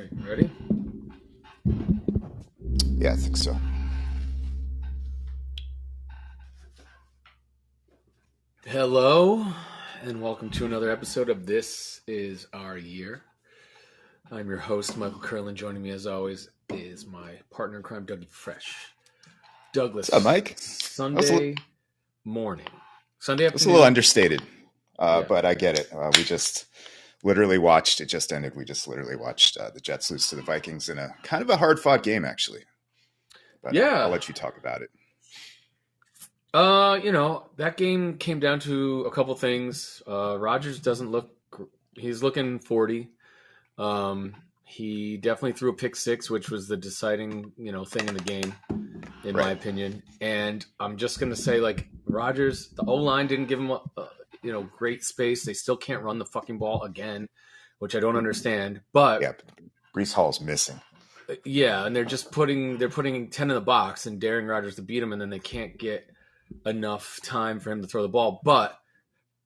right, ready? Yeah, I think so. Hello, and welcome to another episode of This Is Our Year. I'm your host, Michael Curlin. Joining me, as always, is my partner in crime, Dougie Fresh. Douglas, What's up, Mike? Sunday morning. Sunday It's a little afternoon. understated, Yeah. but I get it. We just literally watched, it just ended. We just literally watched the Jets lose to the Vikings in a kind of a hard fought game, actually. But Yeah. I'll let you talk about it. That game came down to a couple things. Rodgers doesn't look, he's looking 40. He definitely threw a pick six, which was the deciding, thing in the game, in my opinion. And I'm just going to say, Rodgers, the O-line didn't give him, great space. They still can't run the fucking ball again, which I don't understand. But yeah, Breece Hall's missing. Yeah, and they're putting 10 in the box and daring Rodgers to beat him, and then they can't get enough time for him to throw the ball. But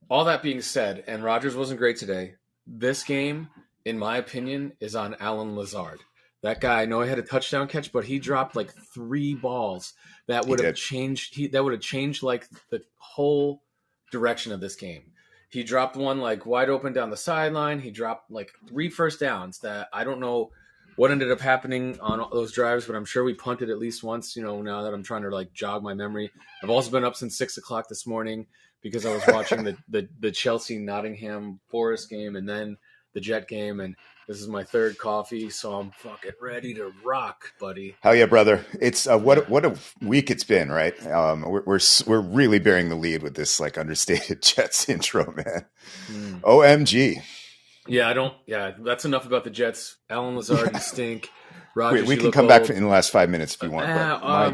all that being said, and Rodgers wasn't great today, this game, in my opinion, is on Allen Lazard. That guy, I know he had a touchdown catch, but he dropped like 3 balls that would have changed. That would have changed like the whole direction of this game. He dropped one like wide open down the sideline. He dropped like 3 first downs that I don't know what ended up happening on those drives, but I'm sure we punted at least once. Now that I'm trying to like jog my memory, I've also been up since 6:00 this morning because I was watching the Chelsea Nottingham Forest game and then the Jet game, and this is my 3rd coffee, so I'm fucking ready to rock, buddy. Hell yeah, brother! It's what a week it's been, right? We're really bearing the lead with this like understated Jets intro, man. OMG. Yeah, that's enough about the Jets. Allen Lazard, you stink. Rodgers, we can come back in the last 5 minutes if you want.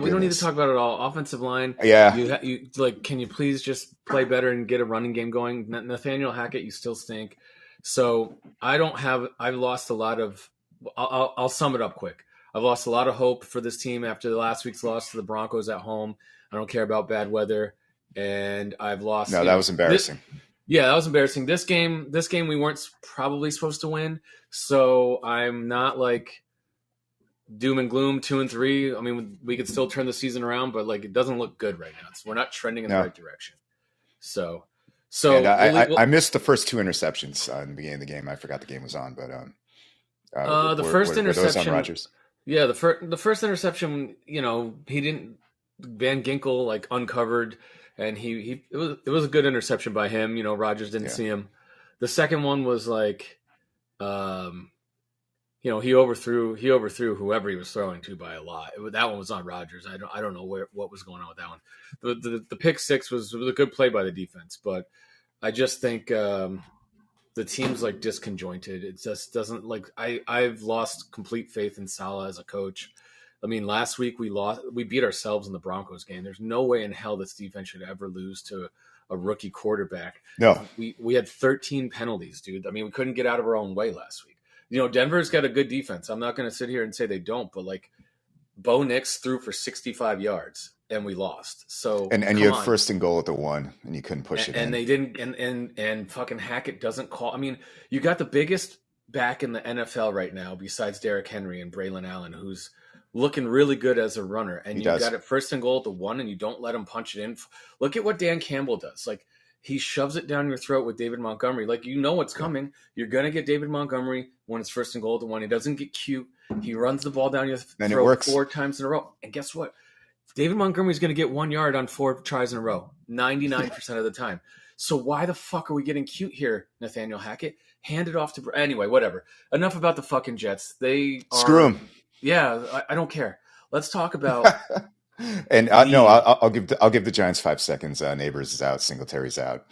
We don't need to talk about it all. Offensive line. Yeah. Can you please just play better and get a running game going? Nathaniel Hackett, you still stink. So I've lost a lot of, I'll sum it up quick. I've lost a lot of hope for this team after the last week's loss to the Broncos at home. I don't care about bad weather. And I've lost. No, that was embarrassing. That was embarrassing. This game we weren't probably supposed to win. So I'm not like doom and gloom 2-3. I mean, we could still turn the season around, but like it doesn't look good right now. We're not trending in the right direction. So and I missed the first 2 interceptions in the beginning of the game. I forgot the game was on, but the first interception. Those on Rodgers? Yeah, the first interception. He didn't. Van Ginkel like uncovered, and it was a good interception by him. Rodgers didn't see him. The second one was like, he overthrew whoever he was throwing to by a lot. That one was on Rodgers. I don't know what was going on with that one. The pick six was a good play by the defense, but I just think the team's like disconjointed. It just doesn't like I've lost complete faith in Saleh as a coach. I mean, last week we beat ourselves in the Broncos game. There's no way in hell this defense should ever lose to a rookie quarterback. No, we had 13 penalties, dude. I mean, we couldn't get out of our own way last week. Denver's got a good defense. I'm not going to sit here and say they don't, but like Bo Nix threw for 65 yards and we lost. So and you had first and goal at the 1 and you couldn't push it in. And they didn't. And fucking Hackett doesn't call. I mean, you got the biggest back in the NFL right now besides Derrick Henry and Braylon Allen, who's looking really good as a runner. And you got it first and goal at the 1 and you don't let him punch it in. Look at what Dan Campbell does. Like, he shoves it down your throat with David Montgomery. Like, what's coming. You're going to get David Montgomery when it's first and goal at the 1. He doesn't get cute. He runs the ball down your throat 4 times in a row. And guess what? David Montgomery's going to get 1 yard on 4 tries in a row, 99% of the time. So why the fuck are we getting cute here, Nathaniel Hackett? Hand it off to... Anyway, whatever. Enough about the fucking Jets. Screw them. Yeah, I don't care. Let's talk about... And I'll give the Giants 5 seconds. Neighbors is out. Singletary's out.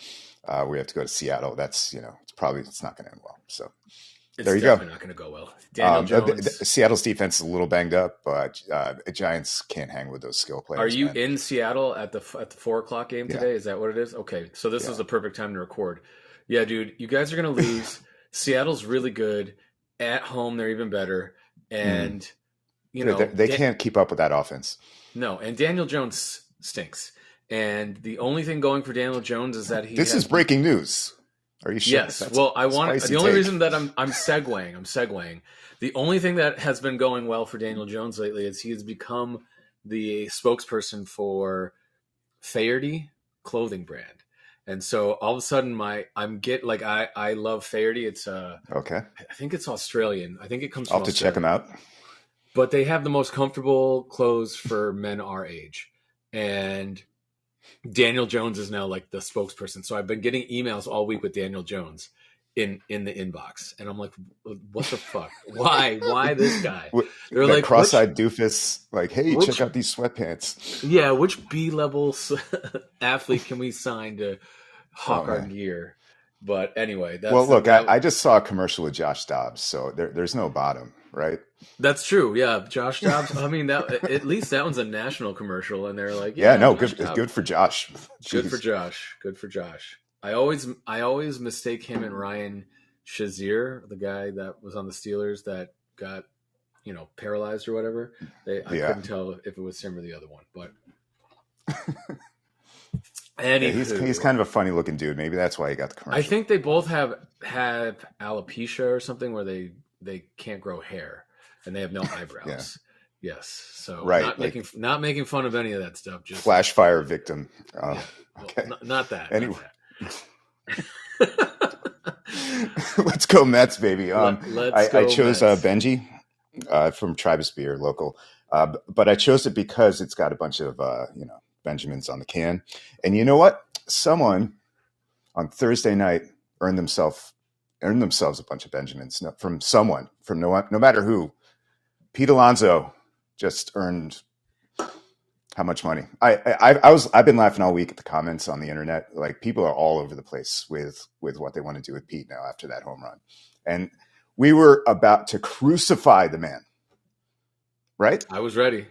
We have to go to Seattle. That's it's not going to end well. So there you go. It's definitely not going to go well. Daniel Jones. Seattle's defense is a little banged up, but Giants can't hang with those skill players. Are you in Seattle at the 4:00 game today? Is that what it is? Okay, so this is the perfect time to record. Yeah, dude, you guys are going to lose. Seattle's really good. At home, they're even better. And, they can't keep up with that offense. No, and Daniel Jones stinks. And the only thing going for Daniel Jones is that This is breaking news. Are you sure? Yes. Well, I want the only reason that I'm segueing. The only thing that has been going well for Daniel Jones lately is he has become the spokesperson for Faherty clothing brand. And so all of a sudden I love Faherty. It's okay. I think it's Australian. I think it comes I'll from have to Australia. check them out. But they have the most comfortable clothes for men our age. And Daniel Jones is now like the spokesperson. So I've been getting emails all week with Daniel Jones in the inbox. And I'm like, what the fuck? Why this guy? They're like cross-eyed doofus, like, hey, check out these sweatpants. Yeah, which B-level athlete can we sign to hawk our gear? But anyway, I just saw a commercial with Josh Dobbs, so there's no bottom, right? That's true. Yeah, Josh Dobbs. I mean, that at least that one's a national commercial, and they're like, good for Josh. Good for Josh. I always mistake him and Ryan Shazier, the guy that was on the Steelers that got paralyzed or whatever. I couldn't tell if it was him or the other one, but. He's kind of a funny looking dude. Maybe that's why he got the commercial. I think they both have alopecia or something where they can't grow hair and they have no eyebrows. Yeah. Yes. So not making fun of any of that stuff. Just flash fire victim. Okay. Not that. Anyway. Let's go Mets, baby. I chose Benji from Tribus Beer, local. But I chose it because it's got a bunch of Benjamins on the can. And you know what? Someone on Thursday night earned themselves a bunch of Benjamins from no matter who. Pete Alonso just earned how much money? I've been laughing all week at the comments on the internet. Like, people are all over the place with what they want to do with Pete now after that home run. And we were about to crucify the man. Right? I was ready.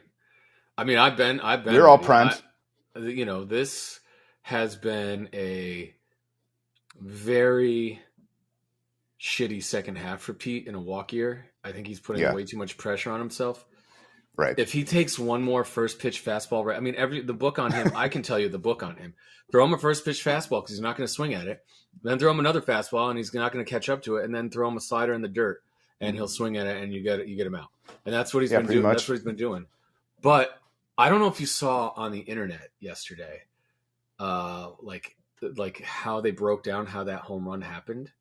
I mean, I've been You're all primed. This has been a very shitty second half for Pete in a walk year. I think he's putting way too much pressure on himself. Right. If he takes one more first pitch fastball, right? I mean, the book on him, I can tell you the book on him. Throw him a first pitch fastball because he's not going to swing at it. Then throw him another fastball and he's not going to catch up to it. And then throw him a slider in the dirt and he'll swing at it and you get him out. And that's what he's been doing. That's what he's been doing. But I don't know if you saw on the internet yesterday, like how they broke down how that home run happened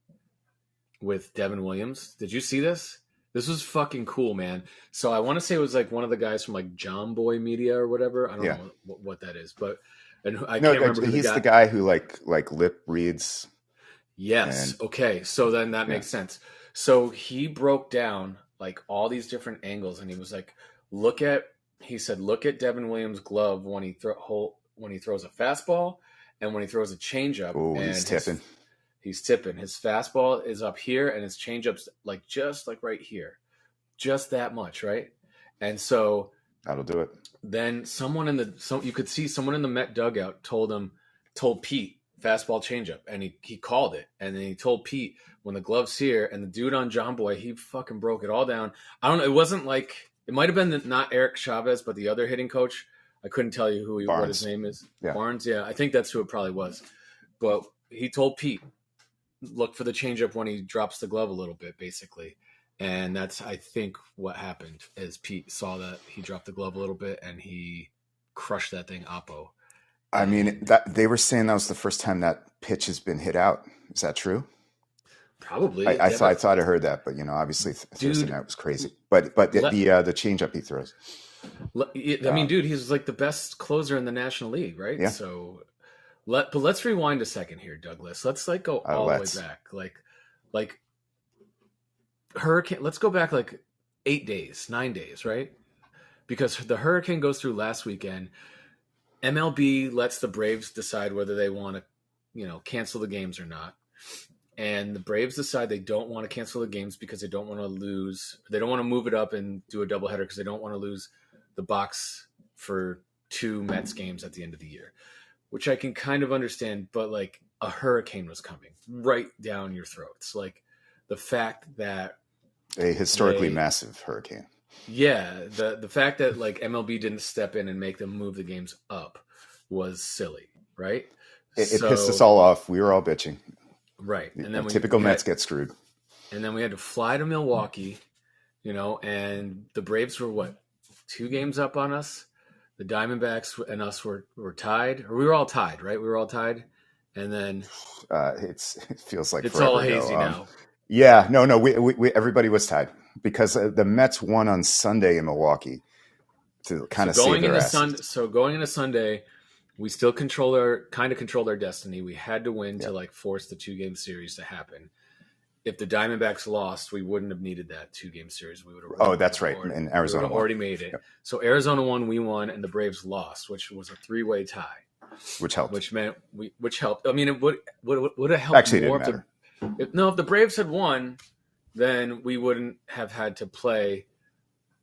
with Devin Williams. Did you see this? This was fucking cool, man. So I want to say it was like one of the guys from like John Boy Media or whatever. I don't know what that is, but I can't remember. He's the guy who like lip reads. Yes. Okay. So then that makes sense. So he broke down like all these different angles, and he was like, look at Devin Williams' glove when he throws a fastball and when he throws a changeup. Oh, he's tipping. He's tipping. His fastball is up here, and his changeup's like just like right here, just that much, right? And so that'll do it. Then you could see someone in the Met dugout told Pete fastball changeup, and he called it, and then he told Pete when the glove's here, and the dude on John Boy, he fucking broke it all down. I don't know. It wasn't like, it might have been not Eric Chavez, but the other hitting coach. I couldn't tell you what his name is. Yeah. Barnes. Yeah, I think that's who it probably was. But he told Pete, look for the changeup when he drops the glove a little bit, basically. And that's, I think, what happened is Pete saw that he dropped the glove a little bit and he crushed that thing oppo. I mean, that they were saying that was the first time that pitch has been hit out. Is that true? Probably. I thought I heard that, but obviously Thursday night was crazy. But the changeup he throws. I mean, dude, he's like the best closer in the National League, right? Yeah. So but let's rewind a second here, Douglas. Let's like go all the way back. Like Hurricane, let's go back like 9 days, right? Because the Hurricane goes through last weekend. MLB lets the Braves decide whether they want to, cancel the games or not. And the Braves decide they don't want to cancel the games because they don't want to lose. They don't want to move it up and do a doubleheader because they don't want to lose the box for 2 Mets games at the end of the year, which I can kind of understand. But like a hurricane was coming right down your throats. Like the fact that a historically massive hurricane. Yeah, the fact that like MLB didn't step in and make them move the games up was silly, right? It pissed us all off. We were all bitching. Right. And then typical Mets get screwed. And then we had to fly to Milwaukee, and the Braves were 2 games up on us. The Diamondbacks and us were tied, or we were all tied, right? We were all tied. And then it feels like it's forever all hazy ago. now. Yeah, no, we everybody was tied because the Mets won on Sunday in Milwaukee to kind of save their asses. So going into Sunday, we still controlled our destiny. We had to win to force the 2-game series to happen. If the Diamondbacks lost, we wouldn't have needed that 2-game series. We would have. Oh, that's right. And Arizona already made it. Yep. So Arizona won, we won, and the Braves lost, which was a 3-way tie. Which helped. Which helped. I mean, it would have helped. Actually, it didn't matter. If the Braves had won, then we wouldn't have had to play,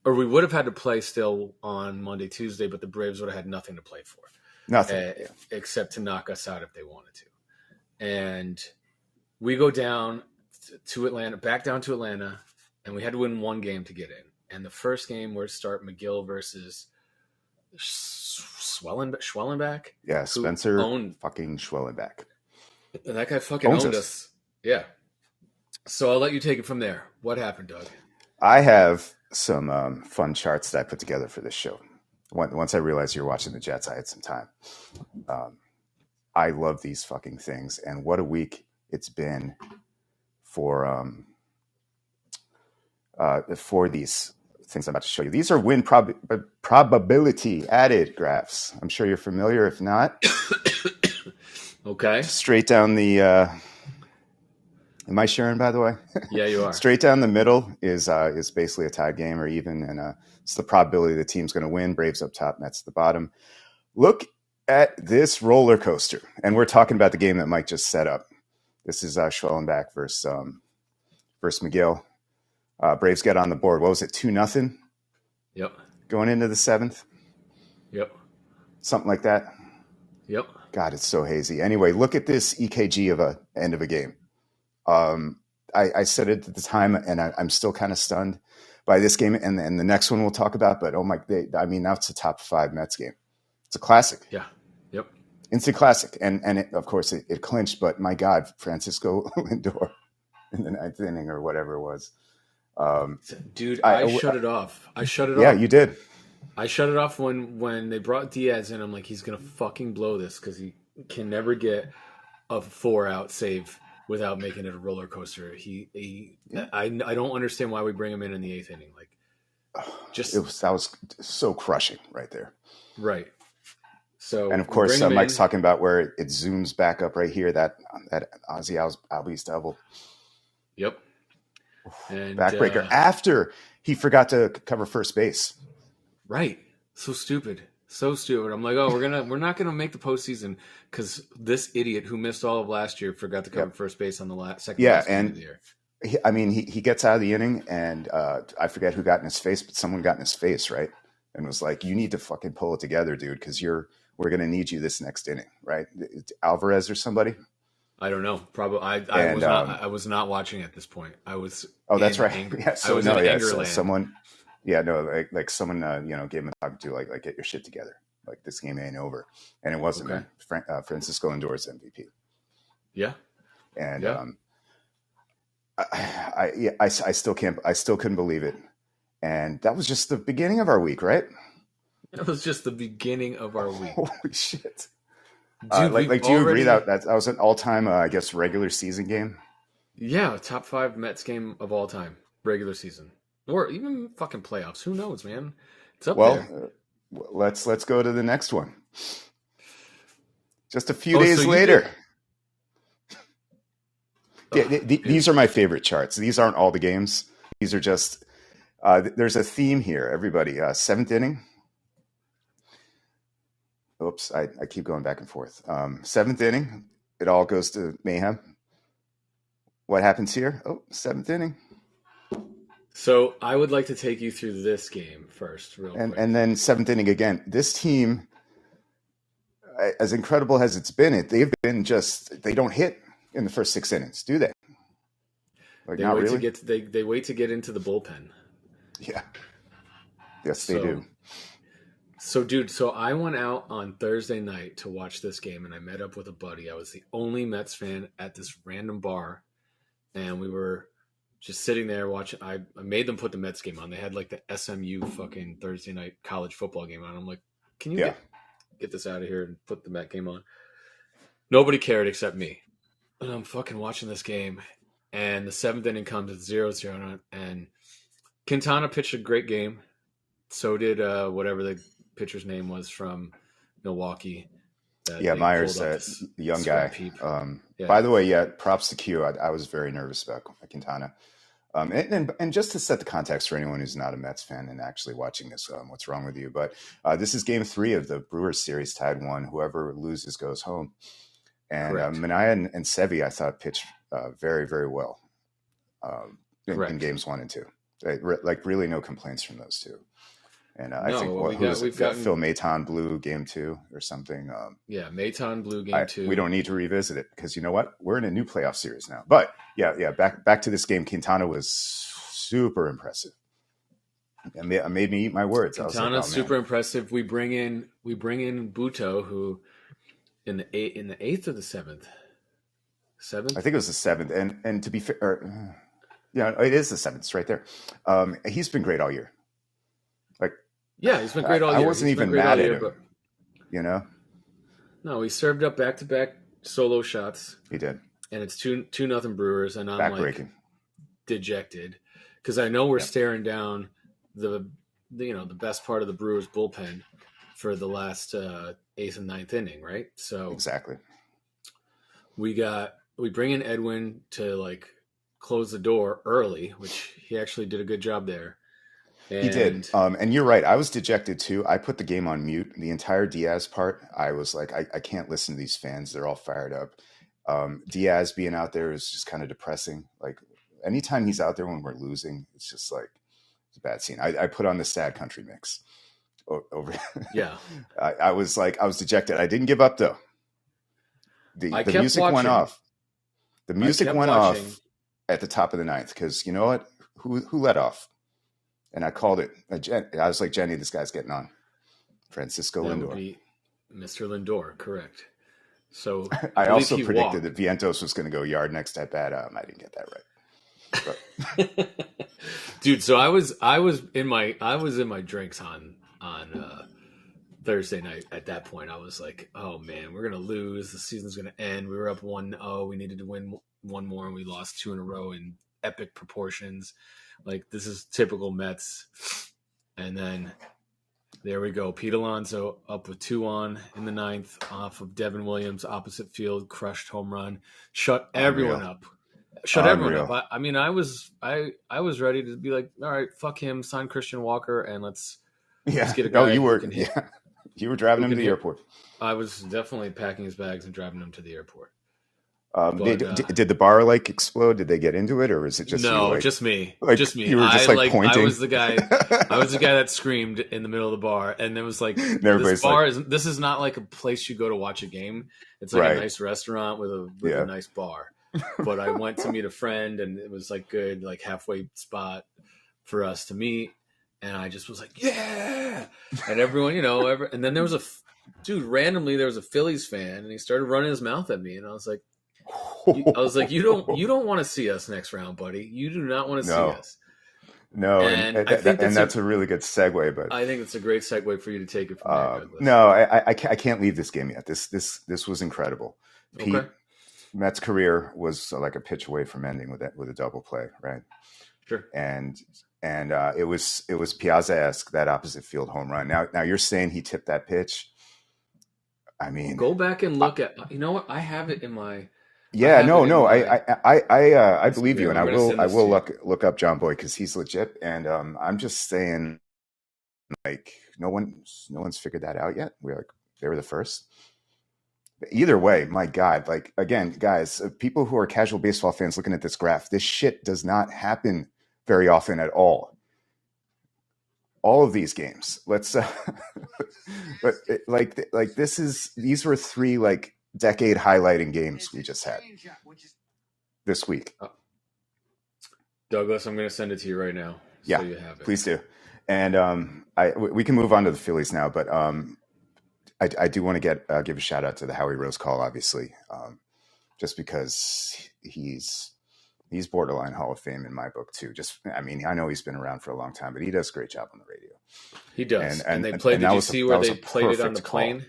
or we would have had to play still on Monday, Tuesday, but the Braves would have had nothing to play for. Nothing. Except to knock us out if they wanted to. And we go down to Atlanta, back down to Atlanta, and we had to win 1 game to get in. And the first game we're start McGill versus Schwellenbach. Yeah, Spencer fucking Schwellenbach. And that guy fucking owned us. Yeah. So I'll let you take it from there. What happened, Doug? I have some fun charts that I put together for this show. Once I realized you were watching the Jets, I had some time. I love these fucking things. And what a week it's been for these things I'm about to show you. These are win probability added graphs. I'm sure you're familiar. If not, okay. Straight down the. Am I sharing, by the way? Yeah, you are. Straight down the middle is basically a tie game or even, and it's the probability the team's going to win. Braves up top, Mets at the bottom. Look at this roller coaster, and we're talking about the game that Mike just set up. This is Schwellenbach versus McGill. Braves get on the board. What was it, 2-0? Yep. Going into the 7th? Yep. Something like that? Yep. God, it's so hazy. Anyway, look at this EKG of a end of a game. I said it at the time, and I'm still kind of stunned by this game and the next one we'll talk about. But now it's a top 5 Mets game. It's a classic. Yeah. Yep. Instant classic, and of course it clinched. But my God, Francisco Lindor in the 9th inning or whatever it was. Dude, I shut it off. Yeah, you did. I shut it off when they brought Diaz in. I'm like, he's gonna fucking blow this because he can never get a 4-out save without making it a roller coaster. I don't understand why we bring him in the 8th inning. That was so crushing right there. Right. So, and of course, Mike's talking about where it zooms back up right here. That Ozzie Albies double. Yep. And backbreaker after he forgot to cover first base. Right. So stupid. I'm like, we're not gonna make the postseason because this idiot who missed all of last year forgot to cover first base on the second. Yeah, and of the year. He gets out of the inning, and I forget who got in his face, but someone got in his face, right? And was like, "You need to fucking pull it together, dude, because we're gonna need you this next inning, right?" Alvarez or somebody. I don't know. Probably. I was not watching at this point. I was. Oh, that's right. Anger. Yeah. So I was in Angerland. Someone. Yeah, no, like someone, gave him a talk to, like, get your shit together. Like, this game ain't over. And it wasn't. Okay. Francisco Lindor's MVP. Yeah. And I still couldn't believe it. And that was just the beginning of our week, right? It was just the beginning of our week. Holy shit. Dude, do you agree that was an all-time, regular season game? Yeah, top 5 Mets game of all time, regular season. Or even fucking playoffs. Who knows, man? It's up there. Let's go to the next one. Just a few days later. These are my favorite charts. These aren't all the games. These are just there's a theme here, everybody. 7th inning. Oops, I keep going back and forth. 7th inning. It all goes to mayhem. What happens here? 7th inning. So I would like to take you through this game first, real quick. And then 7th inning again. This team, as incredible as it's been, they don't hit in the first 6 innings, do they? They wait to get into the bullpen. Yeah. Yes, they do. So, dude, so I went out on Thursday night to watch this game, and I met up with a buddy. I was the only Mets fan at this random bar, and we were just sitting there watching. I made them put the Mets game on. They had like the SMU fucking Thursday night college football game on. I'm like, can you get this out of here and put the Met game on? Nobody cared except me. And I'm fucking watching this game, and the seventh inning comes at 0-0, and Quintana pitched a great game. So did whatever the pitcher's name was from Milwaukee. Myers, the young guy. By the way, props to Q. I was very nervous about Quintana. And just to set the context for anyone who's not a Mets fan and actually watching this, what's wrong with you? But this is game 3 of the Brewers series, tied 1. Whoever loses goes home. And Manaea and Sevy, I thought, pitched very, very well in games 1 and 2. Like really no complaints from those two. And I think we've got Phil Maton blew game 2 or something. Maton blew game 2. We don't need to revisit it because you know what? We're in a new playoff series now. But back to this game. Quintana was super impressive. It made me eat my words. Quintana's super impressive. We bring in Buto, who in the 8th or the 7th. I think it was the 7th. And to be fair, it is the 7th. It's right there. He's been great all year. He's been great all year. I wasn't even mad at him, No, he served up back-to-back solo shots. He did. And it's 2-0 Brewers, and I'm backbreaking, dejected because I know we're staring down the best part of the Brewers bullpen for the last 8th and 9th inning, right? So exactly. We bring in Edwin to close the door early, which he actually did a good job there. He did. And you're right. I was dejected too. I put the game on mute. The entire Diaz part, I was like, I can't listen to these fans. They're all fired up. Diaz being out there is just kind of depressing. Like anytime he's out there when we're losing, it's just like, it's a bad scene. I put on the sad country mix over. Yeah. I was dejected. I didn't give up though. The music went off. The music went off at the top of the 9th. Cause you know what? Who let off? And I called it. I was like, Jenny, this guy's getting on. Francisco Lindor. Would be Mr. Lindor, correct. So I also predicted that Vientos was going to go yard next at bat. I didn't get that right. Dude, so I was in my drinks on Thursday night. At that point, I was like, oh man, we're gonna lose. The season's gonna end. We were up 1-0. We needed to win one more, and we lost 2 in a row in epic proportions. Like, this is typical Mets. And then there we go. Pete Alonso up with 2 on in the 9th off of Devin Williams, opposite field, crushed home run. Shut everyone up. Everyone up. I mean, I was ready to be like, all right, fuck him, sign Christian Walker, and let's get a guy. Oh, you were driving him to the airport. I was definitely packing his bags and driving him to the airport. Did the bar explode? Did they get into it, or is it just no? You, just me. Just me. You were just pointing. I was the guy. I was the guy that screamed in the middle of the bar, and it was like, this is not like a place you go to watch a game. It's like a nice restaurant with a nice bar. But I went to meet a friend, and it was good, halfway spot for us to meet. And I just was like, yeah, and everyone, and then there was randomly there was a Phillies fan, and he started running his mouth at me, and I was like. You don't want to see us next round, buddy. You do not want to see us. No, and that's a really good segue. But I think it's a great segue for you to take it from there, Douglas. No, I can't leave this game yet. This was incredible. Pete Met's career was like a pitch away from ending with a double play, right? Sure. And it was Piazza-esque, that opposite field home run. Now you're saying he tipped that pitch. I mean, go back and look at. You know what? I have it in my. Yeah, no. I believe you, and I will look up John Boy because he's legit. And I'm just saying, no one's figured that out yet. They were the first. Either way, my God, again, guys, people who are casual baseball fans looking at this graph, this shit does not happen very often at all. All of these games, let's, but these were 3 decade highlighting games we just had this week. Douglas, I'm going to send it to you right now. Yeah, so you have it. Please do. And we can move on to the Phillies now, but I do want to give a shout out to the Howie Rose call, obviously, just because he's borderline Hall of Fame in my book too. I mean, I know he's been around for a long time, but he does a great job on the radio. He does. And they played. Did you see where they played it on the plane? Call.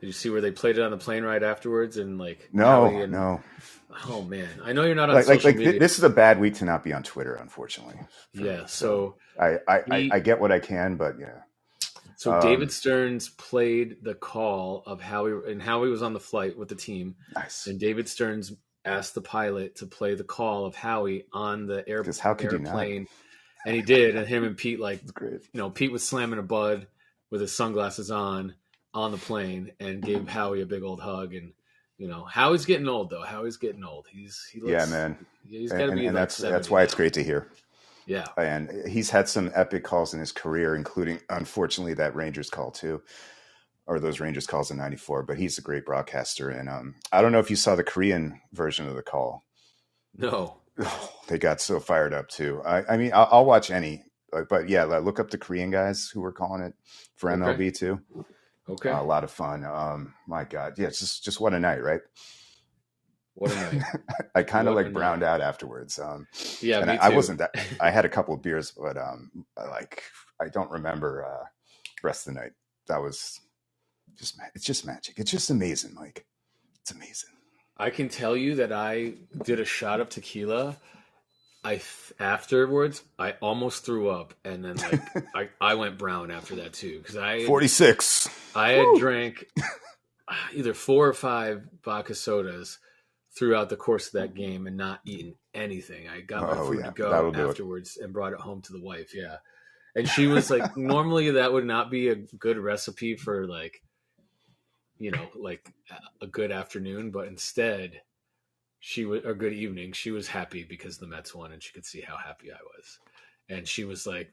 Did you see where they played it on the plane right afterwards? And like no. Oh man, I know you're not on social media. This is a bad week to not be on Twitter, unfortunately. Yeah. Me. So I get what I can, but yeah. So David Stearns played the call of Howie, and Howie was on the flight with the team. Nice. And David Stearns asked the pilot to play the call of Howie on the airplane, and he did. And him and Pete, Pete was slamming a bud with his sunglasses on the plane, and gave Howie a big old hug. And Howie's getting old though. Howie's getting old. He looks, yeah, man. He's got to be. And that's why it's great to hear. Yeah. And he's had some epic calls in his career, including, unfortunately, that Rangers call too, or those Rangers calls in '94. But he's a great broadcaster. And I don't know if you saw the Korean version of the call. No. They got so fired up too. I mean, I'll watch any, but yeah, look up the Korean guys who were calling it for MLB too. Okay. A lot of fun. My God. Yeah, it's just what a night, right? What a night. I kind of browned out afterwards. Yeah, and me too. I wasn't that. I had a couple of beers, but I don't remember the rest of the night. That was it's just magic. It's just amazing, Mike. It's amazing. I can tell you that I did a shot of tequila. Afterwards, I almost threw up, and then I went brown after that too, because 46. I had drank either 4 or 5 vodka sodas throughout the course of that game and not eaten anything. I got my food to go afterwards and brought it home to the wife. Yeah, and she was like, normally that would not be a good recipe for a good afternoon, but instead. She was a good evening. She was happy because the Mets won, and she could see how happy I was. And she was like,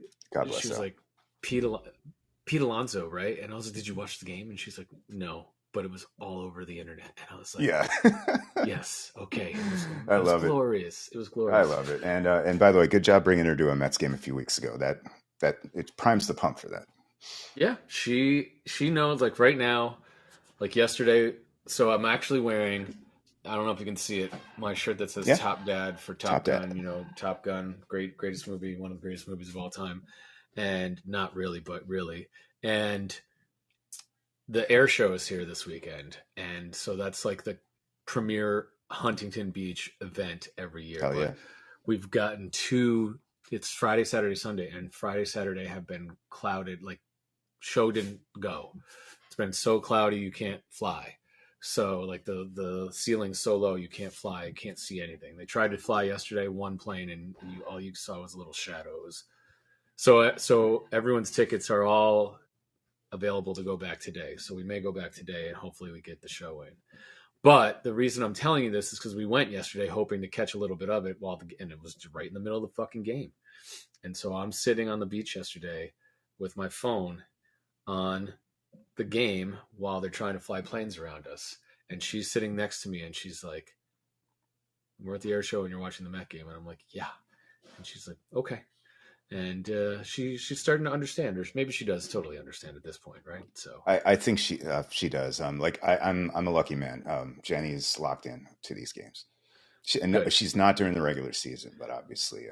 Pete Alonso, right? And I was like, did you watch the game? And she's like, no, but it was all over the internet. And I was like, yeah, yes, okay. I love glorious. It was glorious. I love it. And by the way, good job bringing her to a Mets game a few weeks ago. That it primes the pump for that. Yeah, she knows. Like right now, like yesterday. So I'm actually wearing. I don't know if you can see it. My shirt that says Top Dad for Top Gun. Dad. Top Gun, greatest movie, one of the greatest movies of all time, and not really, but really. And the air show is here this weekend, and so that's like the premier Huntington Beach event every year. Hell yeah. We've gotten 2. It's Friday, Saturday, Sunday, and Friday, Saturday have been clouded. Like show didn't go. It's been so cloudy you can't fly. So like the ceiling's so low you can't fly, you can't see anything. They tried to fly yesterday, one plane, and all you saw was little shadows. So everyone's tickets are all available to go back today. So we may go back today, and hopefully we get the show in. But the reason I'm telling you this is because we went yesterday hoping to catch a little bit of it and it was right in the middle of the fucking game. And so I'm sitting on the beach yesterday with my phone on the game while they're trying to fly planes around us, and she's sitting next to me and she's like, we're at the air show and you're watching the Met game, and I'm like, yeah, and she's like, okay, and she's starting to understand, or maybe she does totally understand at this point, right? So I think she does. I'm a lucky man. Jenny's locked in to these games. She's not during the regular season, but obviously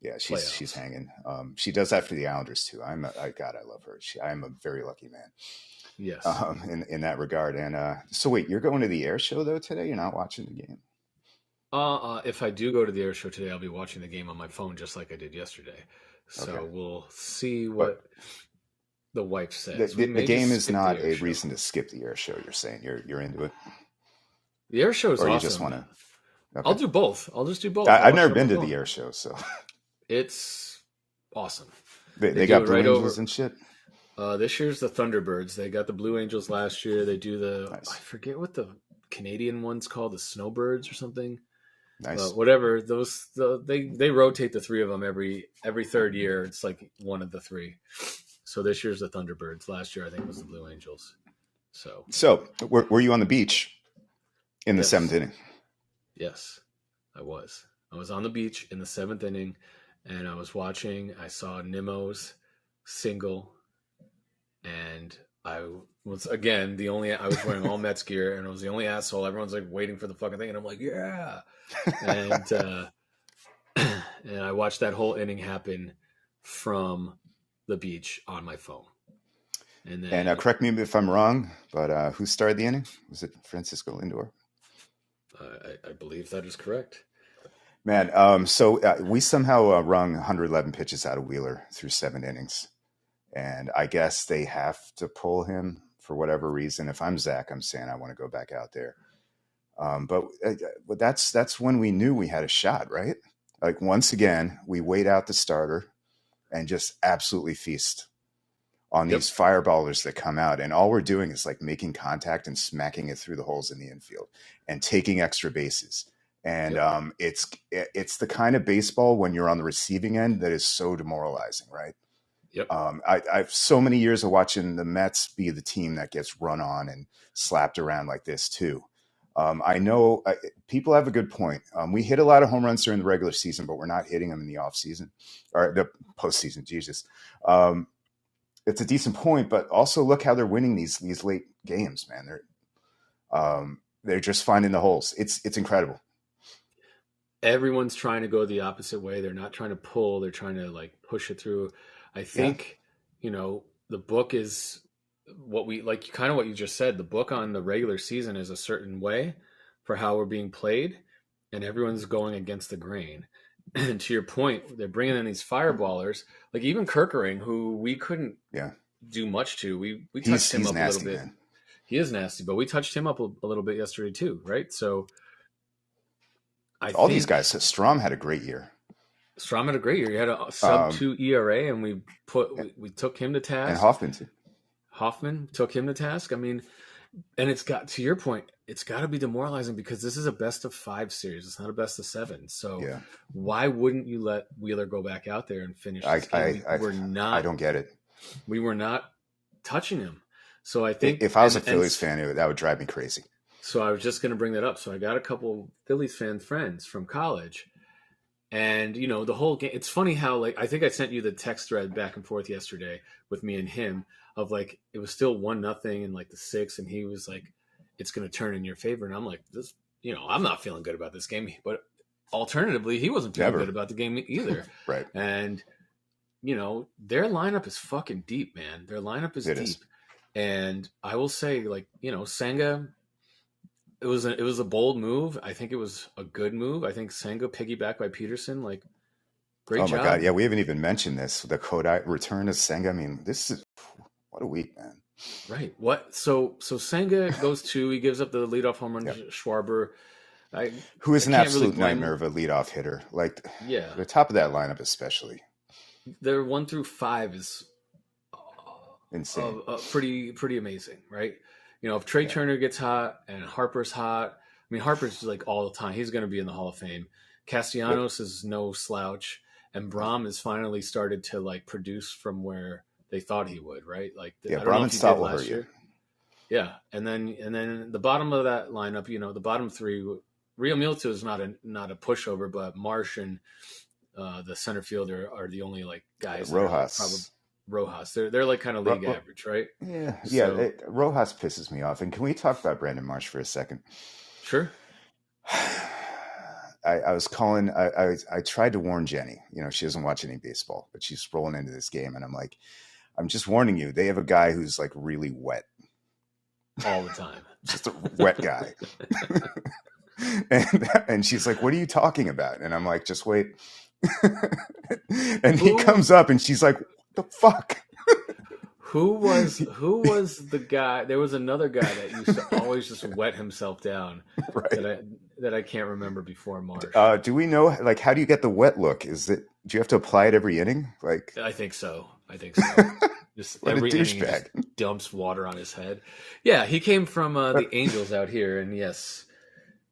yeah, she's hanging. She does that for the Islanders too. I love her. I am a very lucky man. Yes. In that regard. And so wait, you're going to the air show though today? You're not watching the game? If I do go to the air show today, I'll be watching the game on my phone just like I did yesterday. So we'll see what the wife says. The game is not a reason to skip the air show. You're saying you're into it. The air show is awesome. Or you just want to? Okay. I'll do both. I'll just do both. I've never been to the air show, so it's awesome. They got Blue Angels and shit. This year's the Thunderbirds. They got the Blue Angels last year. They do I forget what the Canadian one's called, the Snowbirds or something. Nice. Whatever. They rotate the 3 of them every third year. It's like one of the 3. So this year's the Thunderbirds. Last year I think it was the Blue Angels. So were you on the beach in the 7th inning? Yes, I was. I was on the beach in the 7th inning, and I was watching. I saw Nimmo's single, and I was again I was wearing all Mets gear, and I was the only asshole. Everyone's like waiting for the fucking thing, and I'm like, yeah. And and I watched that whole inning happen from the beach on my phone. And then, correct me if I'm wrong, but who started the inning? Was it Francisco Lindor? I believe that is correct. Man, so we somehow wrung 111 pitches out of Wheeler through 7 innings. And I guess they have to pull him for whatever reason. If I'm Zach, I'm saying I want to go back out there. But that's when we knew we had a shot, right? Like, once again, we wait out the starter and just absolutely feast on these fireballers that come out. And all we're doing is like making contact and smacking it through the holes in the infield and taking extra bases. And it's the kind of baseball when you're on the receiving end that is so demoralizing, right? Yep. I've so many years of watching the Mets be the team that gets run on and slapped around like this too. I know people have a good point. We hit a lot of home runs during the regular season, but we're not hitting them in the off season or the postseason. Jesus. It's a decent point, but also look how they're winning these late games, man. They're just finding the holes. It's incredible. Everyone's trying to go the opposite way. They're not trying to pull. They're trying to like push it through. I think, the book is what we like, kind of what you just said. The book on the regular season is a certain way for how we're being played, and everyone's going against the grain. And to your point, they're bringing in these fireballers, like even Kerkering, who we couldn't do much to. We touched him up nasty, a little bit. Man. He is nasty, but we touched him up a little bit yesterday too, right? So all these guys. Strom had a great year. Strom had a great year. He had a sub-2 ERA, and we took him to task. And Hoffman too. Hoffman took him to task. I mean, and it's got, to your point, it's got to be demoralizing because this is a best-of-5 series. It's not a best-of-7. So why wouldn't you let Wheeler go back out there and finish this game? I don't get it. We were not touching him. So I think if I was a Phillies fan, that would drive me crazy. So I was just going to bring that up. So I got a couple Phillies fan friends from college. And, the whole game, it's funny how, like, I think I sent you the text thread back and forth yesterday with me and him of, like, it was still 1-0 in, like, the 6th. And he was like, it's going to turn in your favor. And I'm like, this, I'm not feeling good about this game. But alternatively, he wasn't feeling good about the game either. Right. And, their lineup is fucking deep, man. Their lineup is deep. And I will say, like, Senga, it was a bold move. I think it was a good move. I think Senga piggybacked by Peterson, like, great job. Oh my God. Yeah. We haven't even mentioned this. The Kodai return of Senga. I mean, what a week, man. Right. What? So Senga goes 2, he gives up the leadoff home run to Schwarber. Who is an absolute nightmare of a leadoff hitter. Like, the top of that lineup, especially. Their 1 through 5 is insane. Pretty amazing, right? If Trey Turner gets hot and Harper's hot, I mean, Harper's like all the time. He's going to be in the Hall of Fame. Castellanos is no slouch, and Brahm has finally started to like produce from where they thought he would, right? Like, Brahm and Stott last year. Yeah, and then the bottom of that lineup, the bottom 3, Rio Milto is not a pushover, but Marsh and the center fielder are the only like guys. Rojas. They're like kind of league average, right? Yeah. Rojas pisses me off. And can we talk about Brandon Marsh for a second? Sure. I was calling. I tried to warn Jenny. She doesn't watch any baseball, but she's rolling into this game, and I'm like, I'm just warning you. They have a guy who's like really wet all the time. Just a wet guy. and she's like, "What are you talking about?" And I'm like, "Just wait." And he comes up, and she's like, the fuck? Who was the guy? There was another guy that used to always just wet himself down, right? That I can't remember before Marsh. Do we know? Like, how do you get the wet look? Do you have to apply it every inning? Like, I think so. Just every inning, he just dumps water on his head. Yeah, he came from the Angels out here, and yes,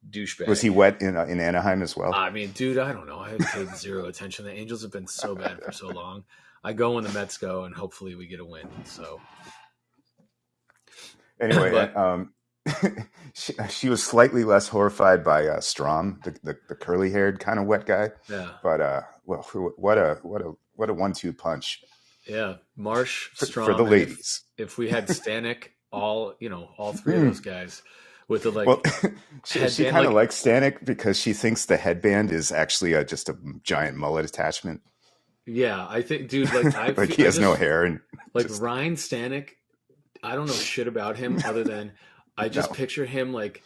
douchebag. Was he wet in Anaheim as well? I mean, dude, I don't know. I paid zero attention. The Angels have been so bad for so long. I go when the Mets go, and hopefully we get a win. So anyway, she was slightly less horrified by Strom, the curly-haired kind of wet guy. Yeah. But what a 1-2 punch. Yeah, Marsh, Strong for the ladies. If we had Stanek, all three of those guys with the well, headband, she kind of likes Stanek because she thinks the headband is actually just a giant mullet attachment. Yeah, I think, dude, like he has no hair and Ryan Stanek. I don't know shit about him other than I just picture him like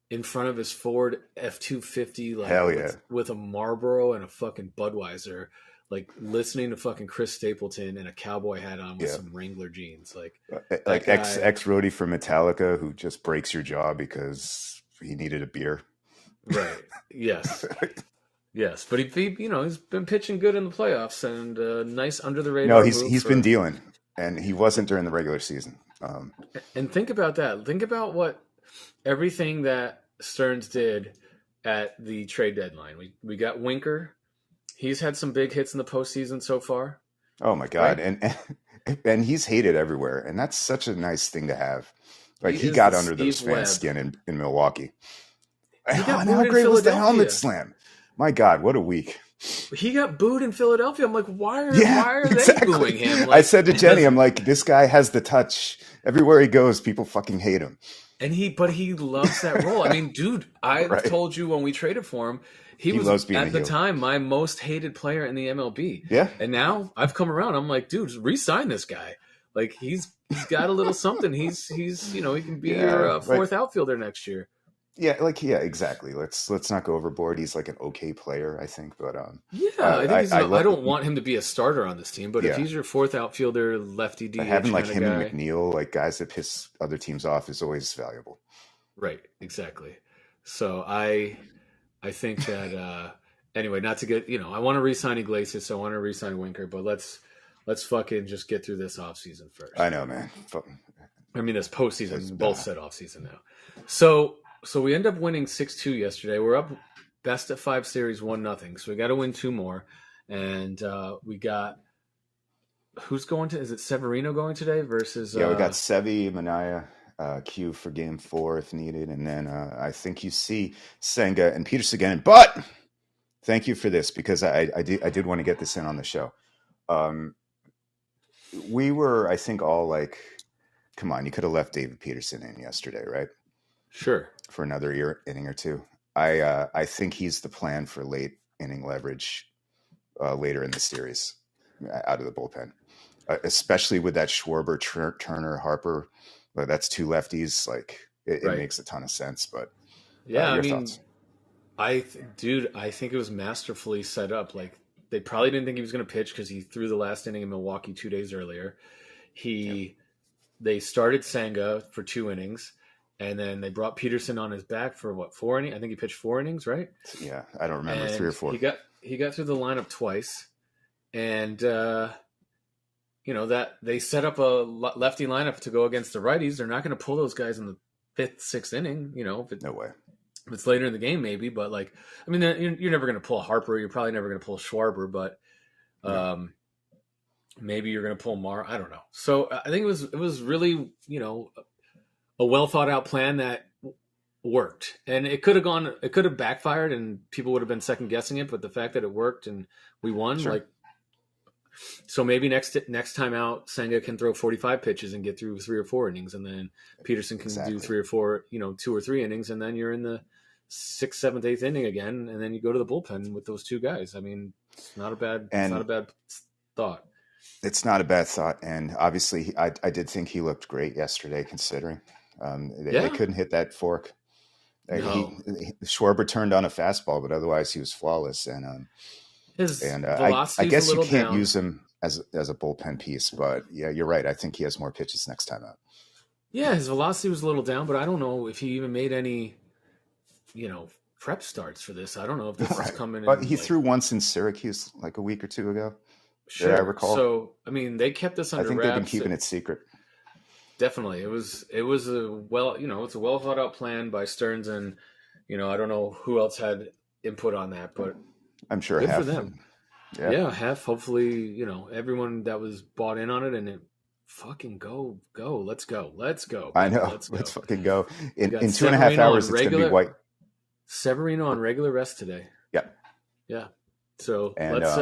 in front of his Ford F-250, like hell yeah, with a Marlboro and a fucking Budweiser, like listening to fucking Chris Stapleton and a cowboy hat on with some Wrangler jeans, like ex roadie for Metallica who just breaks your jaw because he needed a beer. Right. Yes. Yes, but he he's been pitching good in the playoffs and nice under the radar. No, he's been dealing, and he wasn't during the regular season. And think about that. Think about what everything that Stearns did at the trade deadline. We got Winker. He's had some big hits in the postseason so far. Oh my God, right? and he's hated everywhere, and that's such a nice thing to have. Like he got under those fans' skin in Milwaukee. And how great was the helmet slam? My God, what a week. He got booed in Philadelphia. I'm like, why are they booing him? I said to Jenny, I'm like, this guy has the touch. Everywhere he goes, people fucking hate him. But he loves that role. I mean, dude, I told you when we traded for him, he was at the time my most hated player in the MLB. Yeah. And now I've come around. I'm like, dude, re-sign this guy. Like he's got a little something. He's he can be your fourth outfielder next year. Yeah, exactly. Let's not go overboard. He's like an okay player, I think, but I think I don't want him to be a starter on this team, but if he's your fourth outfielder, lefty DH, having like him and McNeil, like guys that piss other teams off, is always valuable. Right, exactly. So I think that anyway, not to get I want to re-sign Iglesias, so I want to re-sign Winker, but let's fucking just get through this offseason first. I know, man. I mean, this postseason, both said offseason now. So we end up winning 6-2 yesterday. We're up best of 5 series 1-0. So we got to win 2 more. And we got who's going to? Is it Severino going today versus? We got Sevy, Manaya, Q for game 4 if needed, and then I think you see Senga and Peterson again. But thank you for this because I did want to get this in on the show. We were, I think, all like, come on, you could have left David Peterson in yesterday, right? Sure. For another inning or two. I think he's the plan for late inning leverage later in the series out of the bullpen, especially with that Schwarber, Turner, Harper. That's 2 lefties. Like it makes a ton of sense. But your thoughts? I think it was masterfully set up. Like they probably didn't think he was going to pitch because he threw the last inning in Milwaukee 2 days earlier. They started Senga for 2 innings. And then they brought Peterson on his back for 4 innings? I think he pitched 4 innings, right? Yeah, I don't remember, 3 or 4. He got through the lineup twice, and that they set up a lefty lineup to go against the righties. They're not going to pull those guys in the 5th, 6th inning. No way. If it's later in the game, maybe. But you're never going to pull Harper. You're probably never going to pull Schwarber. But maybe you're going to pull Mar. I don't know. So I think it was really a well thought out plan that worked, and it could have backfired and people would have been second guessing it. But the fact that it worked and we won, so maybe next time out, Senga can throw 45 pitches and get through 3 or 4 innings. And then Peterson can do 3 or 4, 2 or 3 innings. And then you're in the 6th, 7th, 8th inning again. And then you go to the bullpen with those 2 guys. I mean, it's not a bad thought. It's not a bad thought. And obviously I did think he looked great yesterday considering. They couldn't hit that fork. No. Schwarber turned on a fastball, but otherwise he was flawless. And I guess you can't use him as a bullpen piece. But yeah, you're right. I think he has more pitches next time out. Yeah, his velocity was a little down, but I don't know if he even made any, prep starts for this. I don't know if this is coming. But he threw once in Syracuse like a week or 2 ago. Sure. That I recall. So I mean, they kept this under wraps. I think they've been keeping it secret. Definitely. It was it's a well thought out plan by Stearns, and I don't know who else had input on that, but I'm sure good half for them. Yeah, half. Hopefully, everyone that was bought in on it, and it fucking go. Let's go. I know. Let's fucking go. In 2.5 hours, it's gonna be white. Severino on regular rest today. Yeah. Yeah. So and let's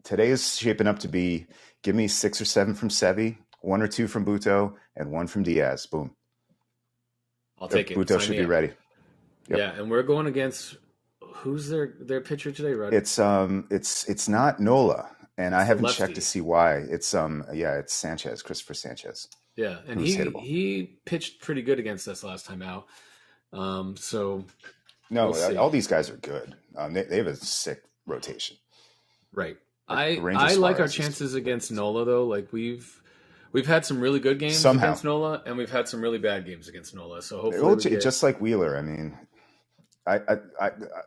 today is shaping up to be, give me 6 or 7 from Sevi, 1 or 2 from Buto, and 1 from Diaz. Boom. I'll take it. Buto should be ready. Yep. Yeah, and we're going against who's their pitcher today, Rod? It's not Nola, and I haven't checked to see why. It's it's Sanchez, Christopher Sanchez. Yeah, and he pitched pretty good against us last time out. So all these guys are good. They have a sick rotation. Right. I like our chances against Nola though. Like we've had some really good games against Nola, and we've had some really bad games against Nola. So hopefully, just like Wheeler. I mean,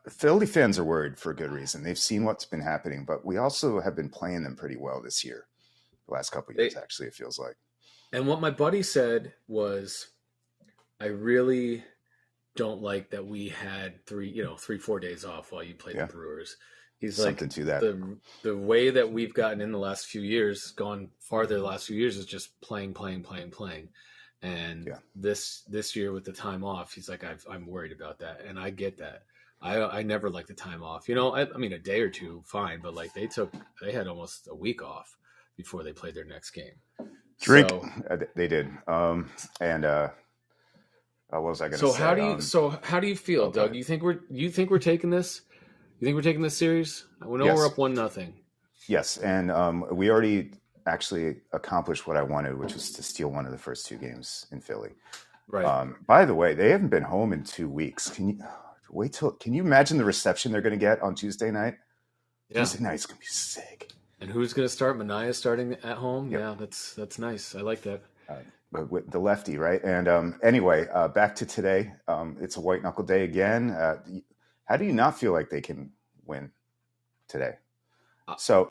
Philly fans are worried for a good reason. They've seen what's been happening, but we also have been playing them pretty well this year. The last couple of years, actually, it feels like. And what my buddy said was, I really don't like that we had 3-4 days off while you played the Brewers. He's something like, to that. The way that we've gotten in the last few years, gone farther the last few years, is just playing. And this year with the time off, he's like, I'm worried about that, and I get that. I never like the time off. I mean, a day or two, fine, but like they had almost a week off before they played their next game. Drink, they did. And what was I going to say? How do you feel, Doug? You think we're taking this? You think we're taking this series? We know we're up 1-0. Yes, and we already actually accomplished what I wanted, which was to steal one of the first 2 games in Philly. Right. By the way, they haven't been home in 2 weeks. Can you imagine the reception they're going to get on Tuesday night? Yeah. Tuesday night's going to be sick. And who's going to start? Manaea starting at home? Yep. Yeah, that's nice. I like that. With the lefty, right? And anyway, back to today. It's a white knuckle day again. How do you not feel like they can win today? So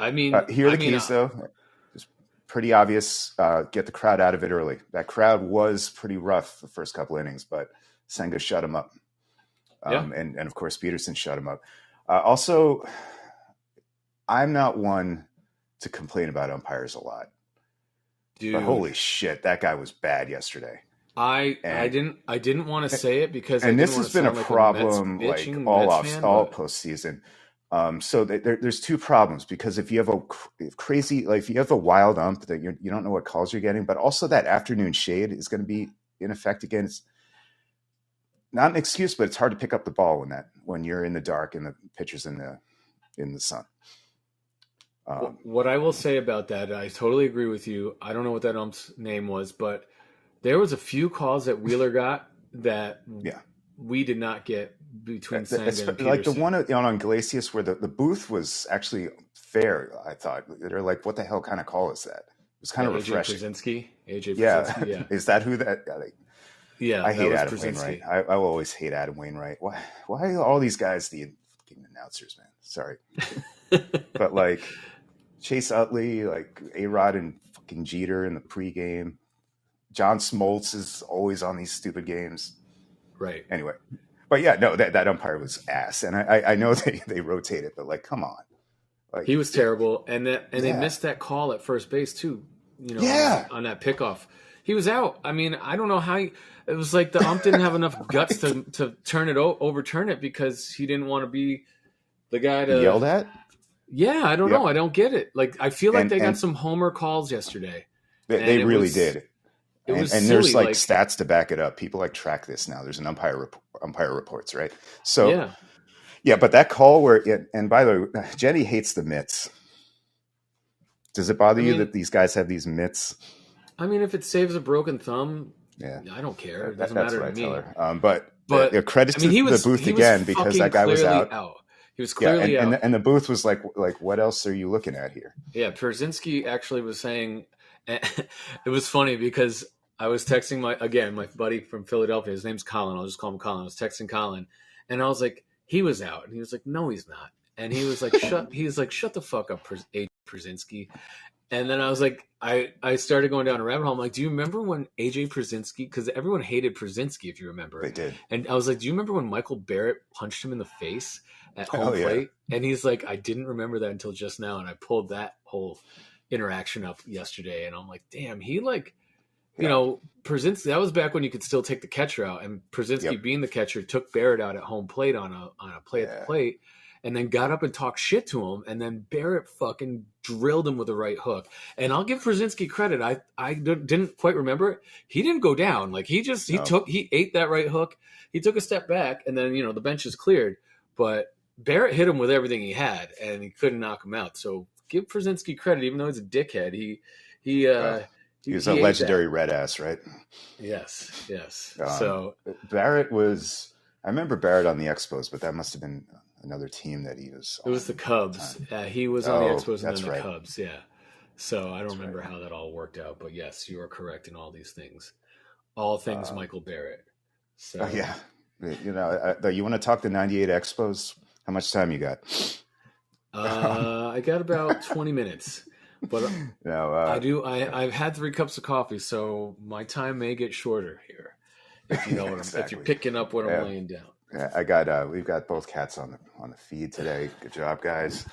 here are the keys, though. It's pretty obvious. Get the crowd out of it early. That crowd was pretty rough the first couple innings, but Senga shut him up. And of course, Peterson shut him up. Also, I'm not one to complain about umpires a lot. Dude, but holy shit, that guy was bad yesterday. I didn't want to say it because this has been a problem all postseason. So there's 2 problems, because if you have if you have a wild ump that you don't know what calls you're getting, but also that afternoon shade is going to be in effect again. It's not an excuse, but it's hard to pick up the ball when you're in the dark and the pitcher's in the sun. What I will say about that, I totally agree with you. I don't know what that ump's name was, but there was a few calls that Wheeler got that we did not get between Senga and Peterson. Like the one on Iglesias where the booth was actually fair, I thought. They're like, what the hell kind of call is that? It was kind of refreshing. AJ Pierzynski. Yeah. Is that who that? I hate Adam Pierzynski. Wainwright. I will always hate Adam Wainwright. Why are all these guys the announcers, man? Sorry. But like Chase Utley, like A-Rod and fucking Jeter in the pregame. John Smoltz is always on these stupid games. Right. Anyway. But yeah, no, that umpire was ass. And I know they rotate it, but like, come on. Like, he was terrible. And they missed that call at first base too, on that pickoff. He was out. I mean, I don't know how it was like the ump didn't have enough guts to overturn it because he didn't want to be the guy to yelled at. Yeah, I don't know. I don't get it. Like, I feel like they got some homer calls yesterday. They really did. And there's like stats to back it up. People track this now. There's an umpire reports, right? So yeah, but that call and by the way, Jenny hates the mitts. Does it bother you that these guys have these mitts? I mean, if it saves a broken thumb, I don't care. It doesn't matter to me. Tell her. But credit to the booth again, because that guy was out. He was clearly out. And the booth was like, what else are you looking at here? Yeah, Pierzynski actually was saying, it was funny because I was texting my buddy from Philadelphia. His name's Colin. I'll just call him Colin. I was texting Colin, and I was like, he was out, and he was like, no, he's not. And he was like, shut the fuck up, AJ Pierzynski. And then I was like, I started going down a rabbit hole. I'm like, do you remember when AJ Pierzynski? Because everyone hated Pierzynski, if you remember. They did. And I was like, do you remember when Michael Barrett punched him in the face at home plate? And he's like, I didn't remember that until just now. And I pulled that whole interaction up yesterday, and I'm like, damn, he Pierzynski, that was back when you could still take the catcher out, and Pierzynski being the catcher took Barrett out at home plate on a play at the plate, and then got up and talked shit to him, and then Barrett fucking drilled him with a right hook. And I'll give Brzezinski credit. I didn't quite remember it. He didn't go down. Like he ate that right hook. He took a step back, and then the bench is cleared. But Barrett hit him with everything he had, and he couldn't knock him out. So give Brzezinski credit, even though he's a dickhead. He was a legendary red ass, right? Yes. So Barrett was. I remember Barrett on the Expos, but that must have been another team that he was. It was the Cubs. He was on the Expos and then the Cubs. Yeah. So I don't remember how that all worked out, but yes, you are correct in all these things. All things Michael Barrett. So yeah, you want to talk the '98 Expos? How much time you got? I got about 20 minutes. But no, I've had 3 cups of coffee, so my time may get shorter here. If you know what exactly. if you're picking up what I'm laying down. Yeah, we've got both cats on the feed today. Good job, guys.